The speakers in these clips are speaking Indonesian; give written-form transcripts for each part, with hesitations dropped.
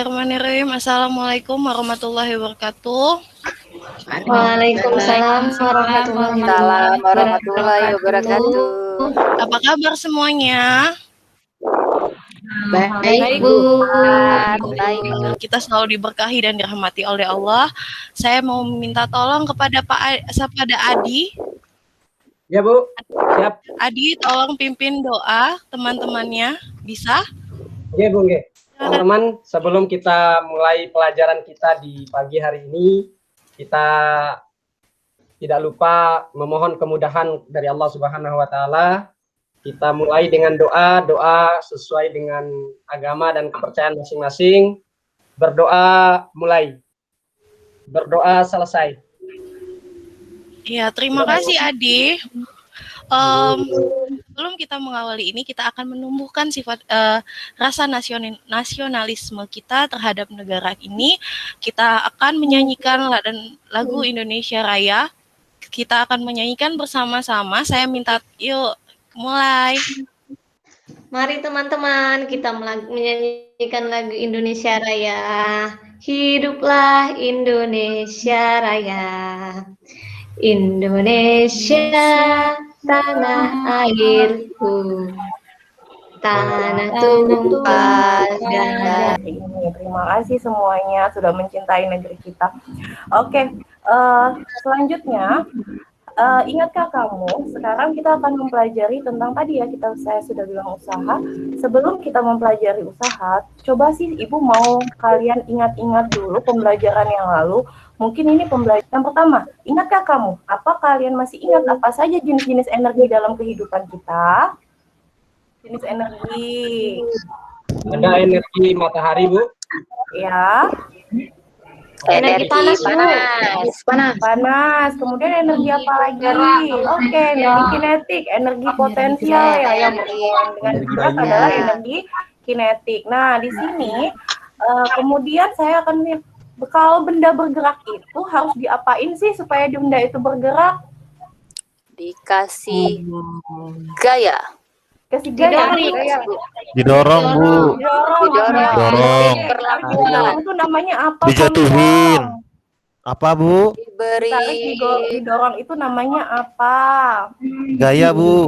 Bismillahirrahmanirrahim. Assalamualaikum warahmatullahi wabarakatuh. Waalaikumsalam warahmatullahi wabarakatuh. Apa kabar semuanya? Baik, Bu. Baik. Kita selalu diberkahi dan dirahmati oleh Allah. Saya mau minta tolong kepada kepada Adi. Ya, Bu. Siap. Adi, tolong pimpin doa teman-temannya. Bisa? Ya, Bu. Teman-teman, sebelum kita mulai pelajaran kita di pagi hari ini, kita tidak lupa memohon kemudahan dari Allah Subhanahu wa taala. Kita mulai dengan doa sesuai dengan agama dan kepercayaan masing-masing. Berdoa mulai. Berdoa selesai. Ya, terima kasih Adi. Sebelum kita mengawali ini, kita akan menumbuhkan sifat rasa nasionalisme kita terhadap negara ini. Kita akan menyanyikan lagu Indonesia Raya. Kita akan menyanyikan bersama-sama. Saya minta, yuk mulai. Mari teman-teman, kita menyanyikan lagu Indonesia Raya. Hiduplah Indonesia Raya. Indonesia, tanah airku, tanah tumpah darah. Terima kasih semuanya sudah mencintai negeri kita. Oke, selanjutnya, ingatkah kamu, sekarang kita akan mempelajari tentang tadi ya, saya sudah bilang usaha. Sebelum kita mempelajari usaha, coba sih Ibu mau kalian ingat-ingat dulu pembelajaran yang lalu. Mungkin ini pembelajaran pertama. Ingatkah kamu? Apa kalian masih ingat apa saja jenis-jenis energi dalam kehidupan kita? Jenis energi. Ada energi matahari, Bu. Ya. Energi panas, panas. Kemudian energi apa lagi? Oke, energi kinetik, energi potensial ya, yang berhubungan dengan gerak adalah energi kinetik. Nah, di sini kemudian saya akan, kalau benda bergerak itu harus diapain sih supaya benda itu bergerak? Dikasih gaya. Kasih gaya. Didorong, Bu. Didorong. Itu namanya apa? Dijatuhin. Apa, Bu? Diberi. Didorong itu namanya apa? Gaya, Bu.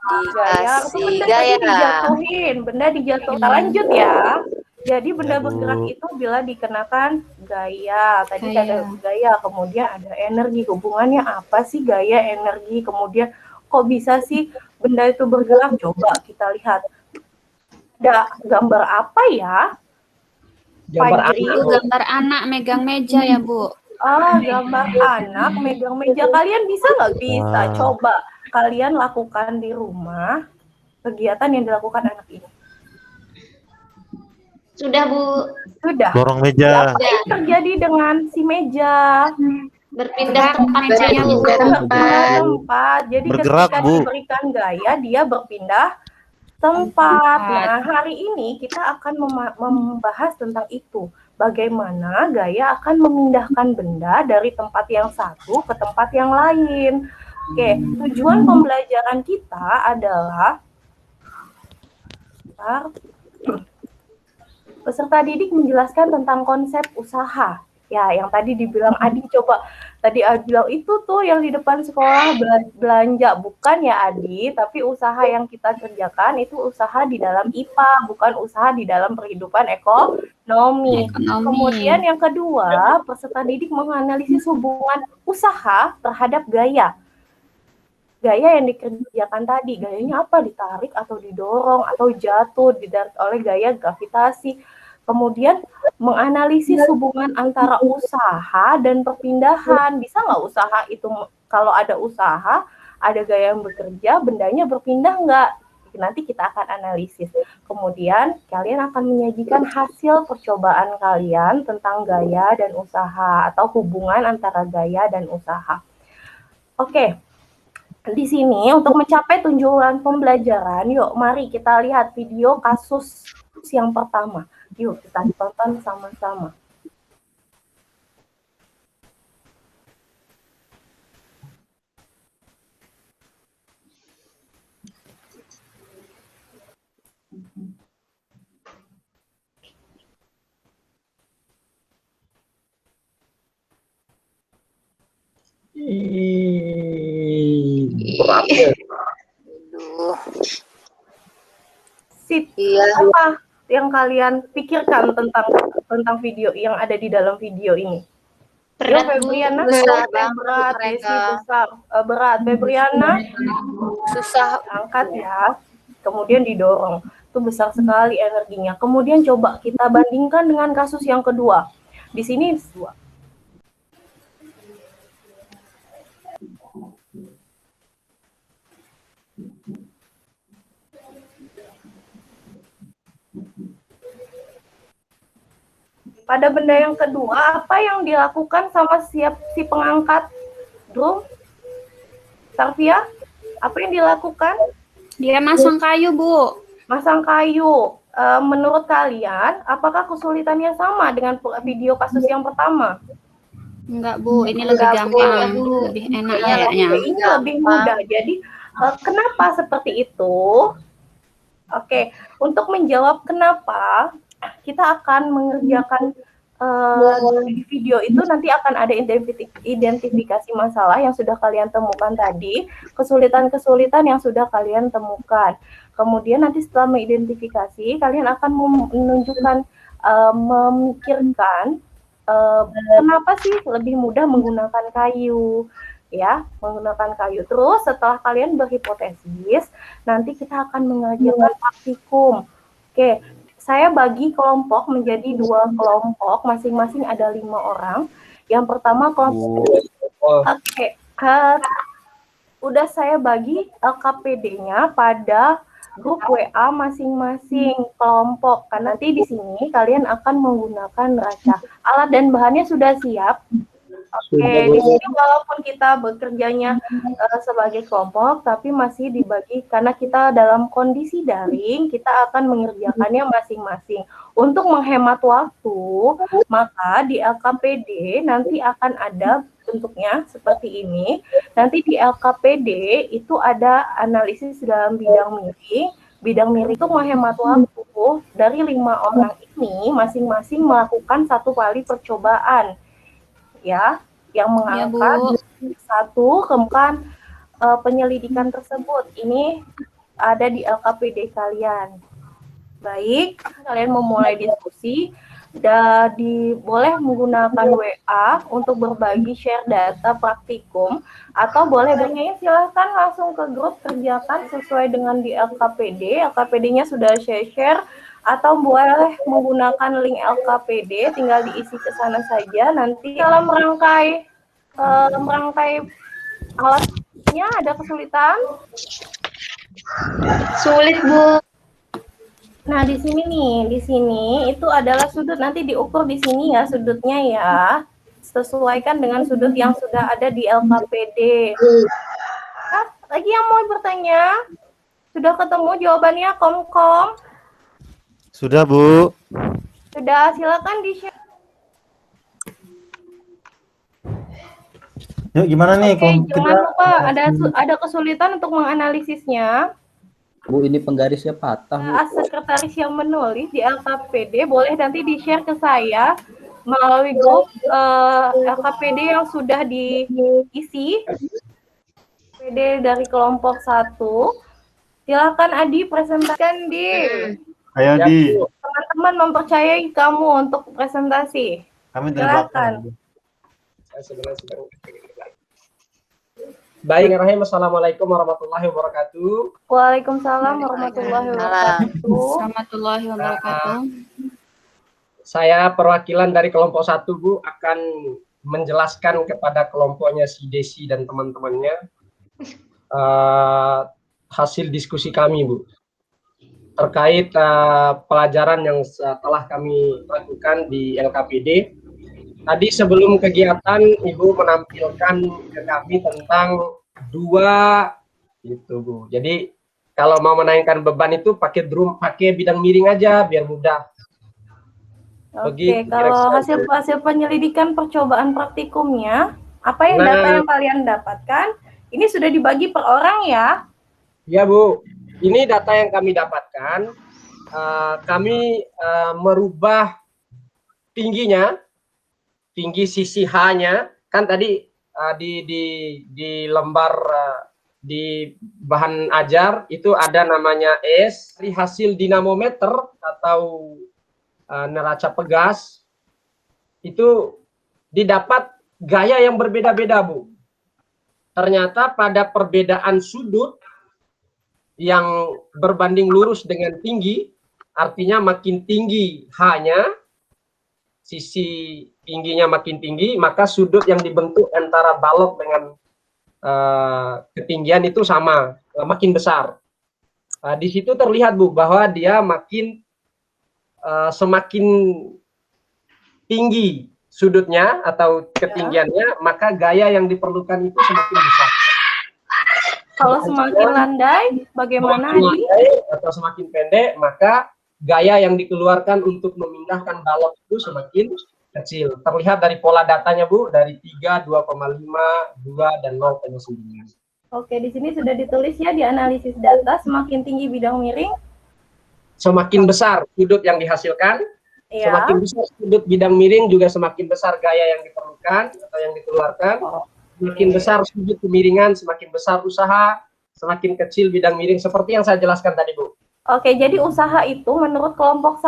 Dikasih gaya. Dijatuhin. Benda dijatuhin. Kita lanjut ya. Jadi benda bergerak itu bila dikenakan gaya. Tadi ada gaya, kemudian ada energi. Hubungannya apa sih gaya, energi, kemudian kok bisa sih benda itu bergerak? Coba kita lihat. Ada gambar apa ya? Gambar anak megang meja ya, Bu. Gambar anak megang meja. Kalian bisa nggak? Bisa. Coba kalian lakukan di rumah kegiatan yang dilakukan anak ini. Sudah, Bu. Sudah. Dorong meja. Apa yang terjadi dengan si meja? Berpindah tempat. Jadi bergerak, ketika Bu. diberikan gaya, dia berpindah tempat. Nah, hari ini kita akan membahas tentang itu. Bagaimana gaya akan memindahkan benda dari tempat yang satu ke tempat yang lain. Oke, tujuan pembelajaran kita adalah peserta didik menjelaskan tentang konsep usaha. Ya, yang tadi dibilang Adi, coba. Tadi Adi bilang itu tuh yang di depan sekolah belanja. Bukan ya Adi, tapi usaha yang kita kerjakan itu usaha di dalam IPA, bukan usaha di dalam perhidupan ekonomi. Kemudian yang kedua, peserta didik menganalisis hubungan usaha terhadap gaya. Gaya yang dikerjakan tadi, gayanya apa? Ditarik atau didorong atau jatuh oleh gaya gravitasi. Kemudian menganalisis hubungan antara usaha dan perpindahan. Bisa nggak usaha itu, kalau ada usaha, ada gaya yang bekerja, bendanya berpindah nggak? Nanti kita akan analisis. Kemudian kalian akan menyajikan hasil percobaan kalian tentang gaya dan usaha atau hubungan antara gaya dan usaha. Oke. Di sini untuk mencapai tujuan pembelajaran, yuk mari kita lihat video kasus yang pertama. Yuk kita tonton sama-sama. Berat ya. Aduh. Sip. Iya. Apa yang kalian pikirkan tentang video yang ada di dalam video ini? Yo, Berat, Bu. Febriana, Susah berat, banget Desi mereka. besar, berat. Febriana, Susah. angkat ya, kemudian didorong. Itu besar sekali energinya. Kemudian coba kita bandingkan dengan kasus yang kedua. Di sini dua. Pada benda yang kedua, apa yang dilakukan sama si pengangkat drum? Sarvia, apa yang dilakukan? Dia masang kayu, Bu. Masang kayu. Menurut kalian, apakah kesulitannya sama dengan video kasus yang pertama? Enggak, Bu. Ini lebih Enggak, Bu. gampang, lebih enak Iya, kayaknya. Ini lebih mudah. Jadi, kenapa seperti itu? Oke, untuk menjawab kenapa, kita akan mengerjakan di video itu nanti akan ada identifikasi masalah yang sudah kalian temukan tadi, kesulitan-kesulitan yang sudah kalian temukan. Kemudian nanti setelah mengidentifikasi, kalian akan menunjukkan, memikirkan kenapa sih lebih mudah menggunakan kayu, ya, menggunakan kayu. Terus setelah kalian berhipotesis, nanti kita akan mengerjakan praktikum. Oke. Saya bagi kelompok menjadi 2 kelompok, masing-masing ada 5 orang. Yang pertama kelompok, udah saya bagi LKPD-nya pada grup WA masing-masing kelompok. Karena nanti di sini kalian akan menggunakan neraca. Alat dan bahannya sudah siap. Oke, di sini walaupun kita bekerjanya sebagai kelompok, tapi masih dibagi karena kita dalam kondisi daring, kita akan mengerjakannya masing-masing. Untuk menghemat waktu, maka di LKPD nanti akan ada bentuknya seperti ini. Nanti di LKPD itu ada analisis dalam bidang miring. Bidang miring itu menghemat waktu. Dari 5 orang ini, masing-masing melakukan 1 kali percobaan. Ya, yang mengangkat satu kemudian penyelidikan tersebut ini ada di LKPD kalian. Baik, kalian memulai diskusi dan boleh menggunakan WA untuk berbagi share data praktikum atau boleh bertanya, silahkan langsung ke grup kerjakan sesuai dengan di LKPD. LKPD-nya sudah share atau boleh menggunakan link LKPD, tinggal diisi ke sana saja. Nanti dalam merangkai alatnya ada kesulitan? Sulit, Bu. Nah, di sini itu adalah sudut, nanti diukur di sini ya sudutnya ya. Sesuaikan dengan sudut yang sudah ada di LKPD. Lagi yang mau bertanya? Sudah ketemu jawabannya, Kom-Kom? Sudah, Bu. Sudah, silakan di-share. Yuk, gimana nih? Oke, jangan lupa ada kesulitan untuk menganalisisnya. Bu, ini penggarisnya patah, Bu. Sekretaris yang menulis di LKPD boleh nanti di-share ke saya melalui grup LKPD yang sudah diisi. LKPD dari kelompok 1. Silakan Adi presentasikan di. Ayo, Di. Teman-teman mempercayai kamu untuk presentasi. Kami dari Silakan. belakang. Baik, Assalamualaikum warahmatullahi wabarakatuh. Waalaikumsalam warahmatullahi wabarakatuh. Warahmatullahi wabarakatuh. Saya perwakilan dari kelompok 1, Bu, akan menjelaskan kepada kelompoknya si Desi dan teman-temannya hasil diskusi kami, Bu, terkait pelajaran yang telah kami lakukan di LKPD. Tadi sebelum kegiatan Ibu menampilkan ke kami tentang 2 gitu, Bu. Jadi kalau mau menaikkan beban itu pakai drum, pakai bidang miring aja biar mudah. Oke, kalau hasil penyelidikan percobaan praktikumnya, apa yang data yang kalian dapatkan? Ini sudah dibagi per orang ya? Ya, Bu. Ini data yang kami dapatkan. Kami merubah tinggi sisi H-nya. Kan tadi di lembar di bahan ajar itu ada namanya S, dari hasil dinamometer atau neraca pegas itu didapat gaya yang berbeda-beda, Bu. Ternyata pada perbedaan sudut yang berbanding lurus dengan tinggi, artinya makin tinggi H-nya, sisi tingginya makin tinggi, maka sudut yang dibentuk antara balok dengan ketinggian itu sama, makin besar. Di situ terlihat, Bu, bahwa dia semakin tinggi sudutnya atau ketinggiannya, maka gaya yang diperlukan itu semakin besar. Kalau semakin landai, bagaimana, Adi? Atau semakin pendek, maka gaya yang dikeluarkan untuk memindahkan balok itu semakin kecil. Terlihat dari pola datanya, Bu, dari 3, 2,5, 2, dan 0,9. Oke, di sini sudah ditulis ya, di analisis data, semakin tinggi bidang miring, semakin besar sudut yang dihasilkan, ya. Semakin besar sudut bidang miring juga semakin besar gaya yang diperlukan atau yang dikeluarkan. Semakin besar sudut kemiringan, semakin besar usaha, semakin kecil bidang miring, seperti yang saya jelaskan tadi, Bu. Oke, jadi usaha itu menurut kelompok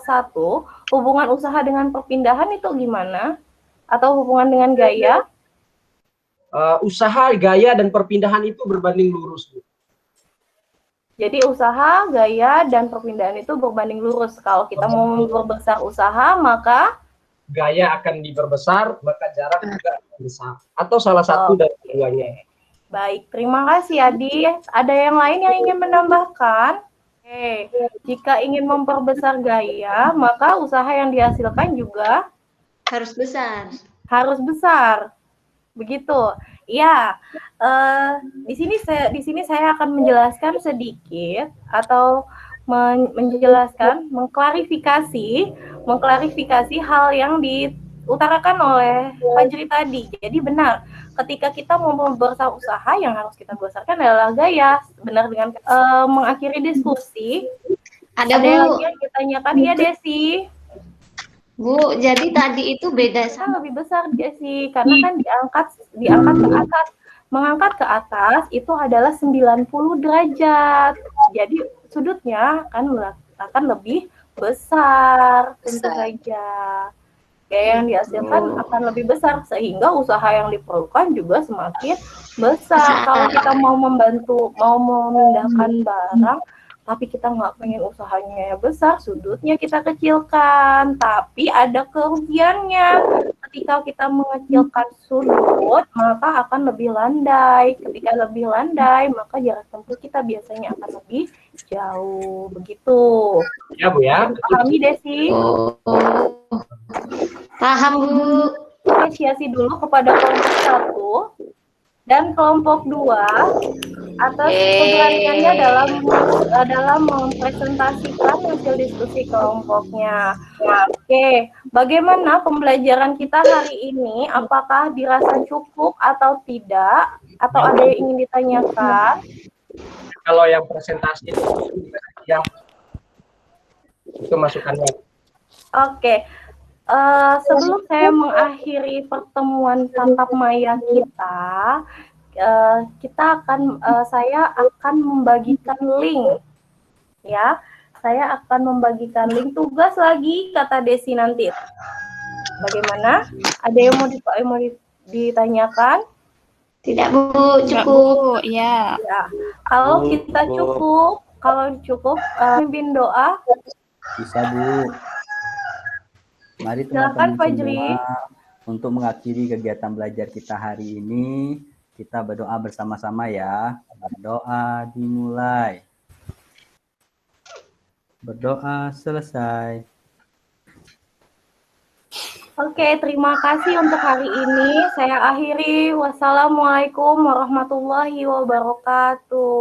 satu, hubungan usaha dengan perpindahan itu gimana? Atau hubungan dengan gaya? Usaha, gaya, dan perpindahan itu berbanding lurus, Bu. Jadi usaha, gaya, dan perpindahan itu berbanding lurus. Kalau kita mau memperbesar usaha, maka gaya akan diperbesar, maka jarak juga akan besar. Atau salah satu dari keduanya. Baik, terima kasih Adi. Ada yang lain yang ingin menambahkan? Oke, jika ingin memperbesar gaya, maka usaha yang dihasilkan juga harus besar. Harus besar. Begitu. Ya, di sini saya akan menjelaskan sedikit atau mengklarifikasi hal yang diutarakan oleh Fajri tadi. Jadi benar, ketika kita mau membesar usaha, yang harus kita besarkan adalah gaya. Benar, dengan mengakhiri diskusi. Ada Bu lagi yang ditanyakan, ya Desi? Bu, jadi tadi itu beda sama lebih besar, Desi, karena kan diangkat ke atas. Mengangkat ke atas itu adalah 90 derajat. Jadi sudutnya akan lebih besar, tentu saja. Gaya yang dihasilkan akan lebih besar, sehingga usaha yang diperlukan juga semakin besar. Kalau kita mau memindahkan barang, tapi kita nggak pengen usahanya besar, sudutnya kita kecilkan. Tapi ada kerugiannya. Ketika kita mengecilkan sudut, maka akan lebih landai. Ketika lebih landai, maka jarak tempuh kita biasanya akan lebih jauh. Begitu. Ya, Bu, ya. Pahami, Desi? Paham, Bu. Apresiasi dulu kepada kelompok 1 dan kelompok 2 atas keberaniannya dalam mempresentasikan hasil diskusi kelompoknya. Oke, bagaimana pembelajaran kita hari ini? Apakah dirasa cukup atau tidak? Atau ada yang ingin ditanyakan? Kalau yang presentasi itu masukannya. Oke. Sebelum saya mengakhiri pertemuan tatap maya kita, saya akan membagikan link, ya. Saya akan membagikan link tugas lagi, kata Desi nanti. Bagaimana? Ada yang mau ditanyakan? Tidak, Bu, cukup. Ya. Kalau kita cukup, pimpin doa. Bisa, Bu. Mari Silakan, teman-teman Fajri. semua, untuk mengakhiri kegiatan belajar kita hari ini, kita berdoa bersama-sama ya. Berdoa dimulai. Berdoa selesai. Oke, terima kasih untuk hari ini. Saya akhiri. Wassalamualaikum warahmatullahi wabarakatuh.